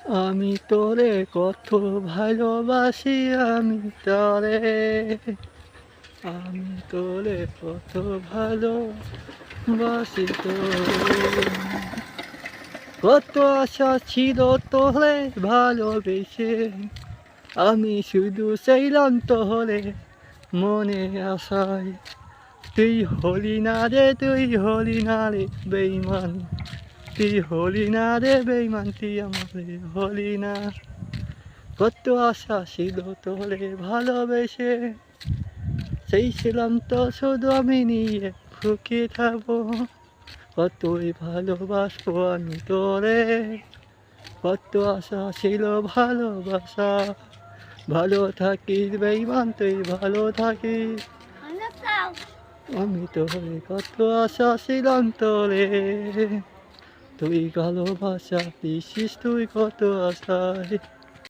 আমি তোরে কত ভালোবাসি, আমি তোরে, আমি তোরে কত ভালোবাসি তোরে। কত আশা ছিল তোরে ভালোবেসে, আমি শুধু চাইলাম তোরে মনে আশায়। তুই হলি না রে, তুই হলি না রে বেইমান, তুই হলি না রে বেইমান, তুই আমারে হলি না। কত আশা ছিল তোরে ভালোবেসে, সেই ছিলাম তো শুধু আমি নিয়ে ফুকে থাকবো। কতই ভালোবাসবো আমি তোরে, কত আশা ছিল ভালোবাসা। ভালো থাকিস বেইমান, তুই ভালো থাকিস। আমি তোরে কত আশা ছিলাম তোরে, তুই ভালোবাসা দিছিস তুই কত আশায়।